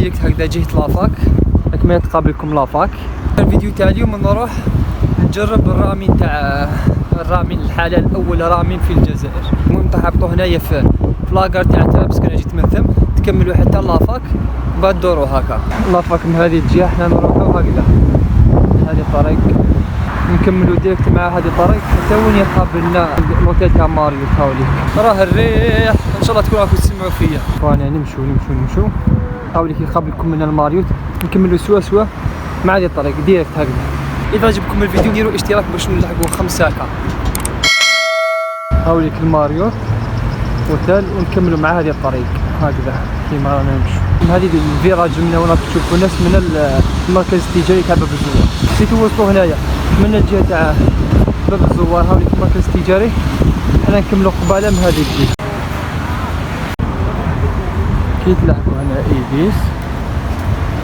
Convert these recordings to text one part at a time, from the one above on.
ديريكت هكذا جهة لافاك. كما تقابلكم لافاك. الفيديو تاع اليوم نروح نجرب الرامين تاع الرامين الحالة الأول رامين في الجزائر. المهم تهبطوا هنايا في لاكار تاع ترابلس. انا جيت من ثم تكملوا حتى لافاك بعد دوروا هكا لافاك من هذه الجهة. حنا نروحوا هكذا هذه الطريق نكملوا ديريكت مع هذه الطريق حتى وين يقابلنا الاوتيل تاع ماريو. هاوليك راه الريح ان شاء الله تكونوا راكم تسمعوا فيا. وانا نمشوا هاوليك يقابلكم من الماريوت نكملوا سوا مع هذه الطريق ديريكت هكذا. اذا عجبكم الفيديو ديروا اشتراك باش نلحقوا 5 هكا. هاوليك الماريوت اوتيل ونكملوا مع هذه الطريق هكذا كيما رانا نمشوا. هذه الفيراج من هنا تشوفوا الناس من المركز التجاري تاع باب الزوار. كي توصلوا هنايا من الجهه تاع باب الزوار هاوليك المركز التجاري. حنا نكملوا قباله من هذه الجهه. كي تلاحقوا هنا ايبيس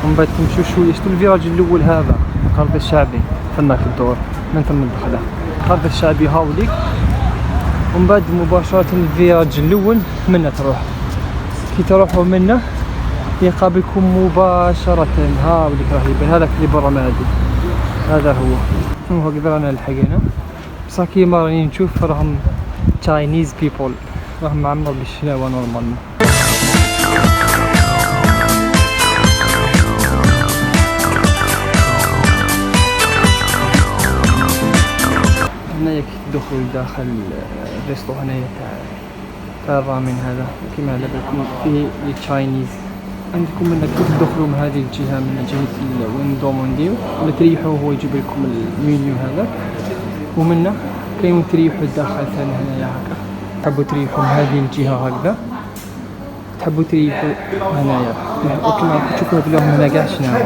ومن بعد تمشوا شويه. شتو الفيراج الاول هذا القرض الشعبي تماك الدور من ثم الدخله القرض الشعبي هاوليك. ومن بعد مباشره الفيراج الاول منا تروح. كي تروحوا منه يقابلكم مباشره هاوليك راه يبان هذاك اللي برا مادي هذا هو هكذا. رانا لحقنا بصح كيما راني نشوف راهم تشاينيز بيبول راهم معمر بالشلاوه نورمالمون. هنايا كي تدخلوا لداخل الريستو هنايا تاع الرامين هذا كيما على بالكم فيه لي تشاينيز. عندكم من كي تدخلوا من هذه الجهه من جهه وين دومونديو ولا تريحوا هو يجيب لكم المنيو هذا. ومنه كاين تريحوا الداخل ثاني هنايا هكا. تحبوا تريحوا من هذه الجهه هكذا تحبوا تريحوا هنايا. وكما تشوفوا هذا هنا كاع شناهو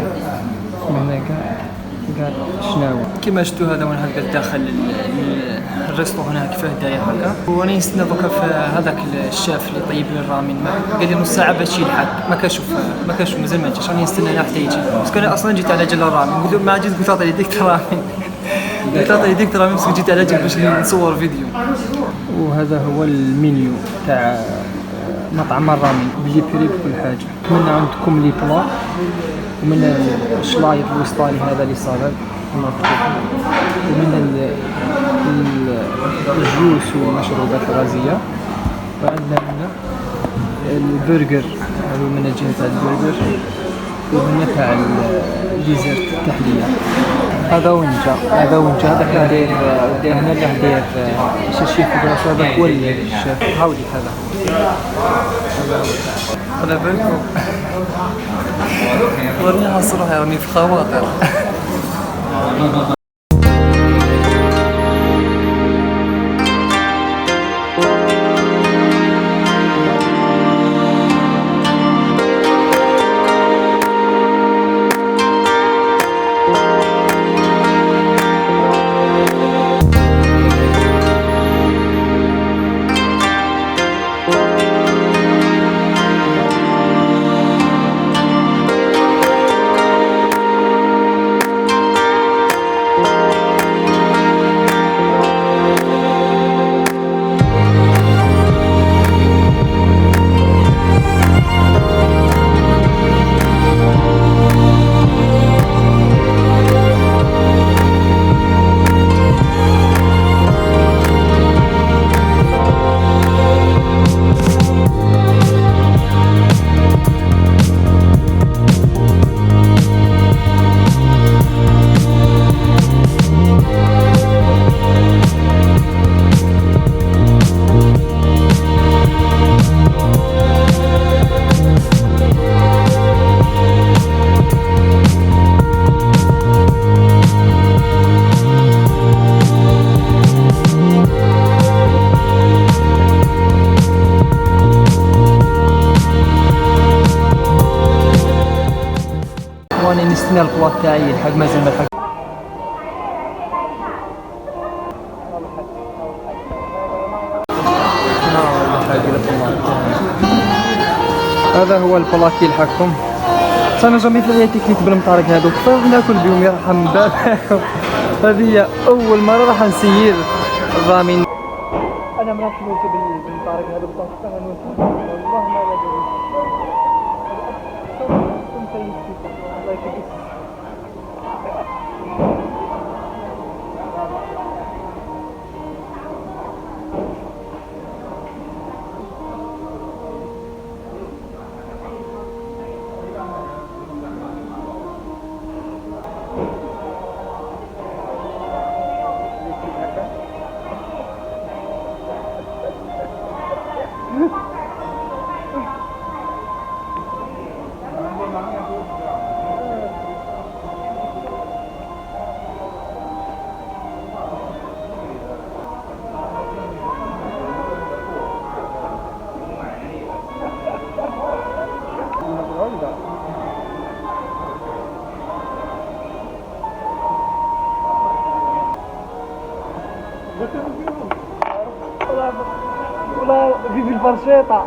هنا كاع شناهو كيما شفتوا هذا وين هكذا داخل الريستو هنا كيفاه داير هكا. وراني نستنى دوكا في هذاك الشاف اللي طيب لي الرامين. قال لي نص ساعه باش يلحق ما كانش مازال ما جاش. راني نستنى حتى يجي باسكو انا اصلا جيت على جال الرامين. قلت له ما جيت قلت عطيني ديك الرامين قلت عطيني ديك الرامين باسكو جيت على جال باش نصور فيديو. وهذا هو المنيو تاع مطعم الرامين بلي بري بكل حاجه. من عندكم لي بلا ومن الشلايط الوسطاني هذا اللي صالاد ومن الجوس والمشروبات الغازيه. وعندنا هنا البرجر هذا من جهه تاع البرجر ومن تاع الديزرت التحليه. هذا ونجا هذاك داير هنا اللي داير الشيف بلاصه هذاك هو الشيف هاوليك هذا على بالكم. راني حاس روحي راني في خواطر. واني نستنى البلاط تاعي يلحق مازال ما لحق. هذا هو البلاط يلحقكم. انا جامي في حياتي كنت بالمطارق هذوك فناكل بهم يرحم بالكم. هذه هي اول مره راح نسير الرامين. انا ما راحش نوصل بالمطارق هذوك والله ما لا والله في البرشيطة.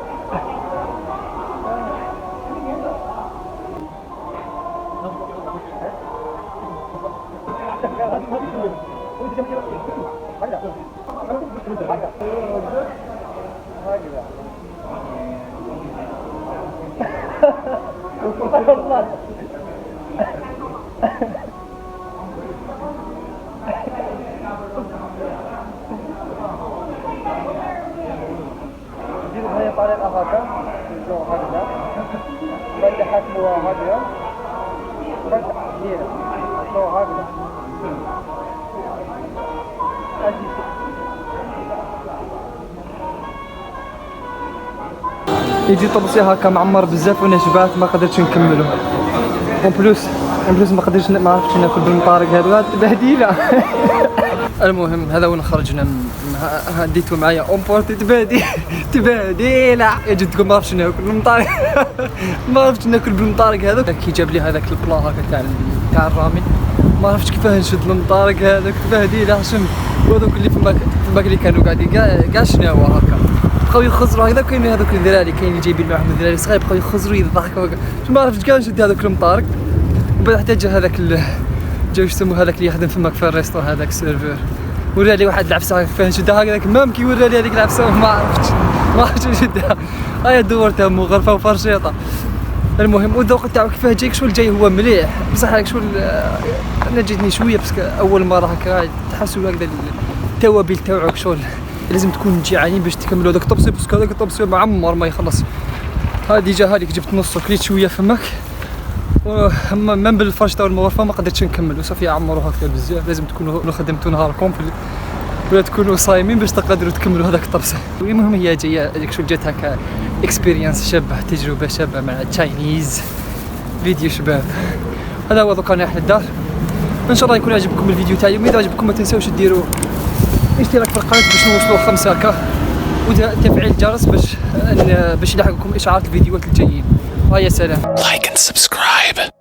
هي طريقة هكا نزلو هكذا بعد حكموها هكذا بعد ديرها نزلو هكذا يجي طبسي هكا معمر بزاف وانا شبعت ما قدرتش نكملو. اون بلوس ما قدرتش ما عرفتش ناكل بالمطارق هذو تبهديله. المهم هذا وين خرجنا هديتو معايا اونبورت تبهديله يا جدكم ما عرفتش ناكل بالمطارق. ما عرفتش ناكل بالمطارق هذوك. كي جاب لي هذاك البلا هكا تاع الرامن ما عرفتش كيفاه نشد المطارق هذاك تبهديله. شم وهذوك اللي في الماك اللي كانوا قاعدين كاع شناوا هكا بقاو يخزروا هكذا. كاين هذوك الذراري كاين اللي جايبين معاهم الذراري صغار بقاو يخزروا يضحكوا هكا. ما عرفتش كاع نشد هذوك المطارق. وبعد حتى جا هذاك جا واش يسموه هذاك اللي يخدم فماك في الريستو هذاك السيرفور ورا لي واحد العفسه كيفاه نشدها هكذاك. مام كي ورا لي هذيك العفسه ما عرفتش نشدها. هيا دورتها مغرفه وفرشيطه. المهم والذوق تاعو كيفاه جايك شغل جاي هو مليح بصح هاك شغل انا جاتني شويه باسكو اول مره هكا تحسوا هكذا التوابل تاعك شغل لازم تكون جيعانين باش تكملوا هذاك الطبسي باسكو هذاك الطبسي معمر ما يخلص. ها ديجا هذيك جبت نص كليت شويه فماك من بالفرشطه والمغرفه ما قدرتش نكمل وصافي عمروا هكا بزاف. لازم تكونوا خدمتوا نهار كومبلي ولا تكونوا صايمين باش تقدروا تكملوا هذاك الطبسه. المهم هي جايه هذيك شو جات هكا اكسبيرينس شابه تجربه شابه مع تشاينيز فيديو شباب. هذا هو دوكا انا الدار. ان شاء الله يكون عجبكم الفيديو تاعي واذا عجبكم ما تنساوش ديروا اشتراك في القناه باش نوصلوا 5 هكا وتفعيل الجرس باش يلحقكم اشعارات الفيديوهات الجايين. وهيا سلام. Like and subscribe.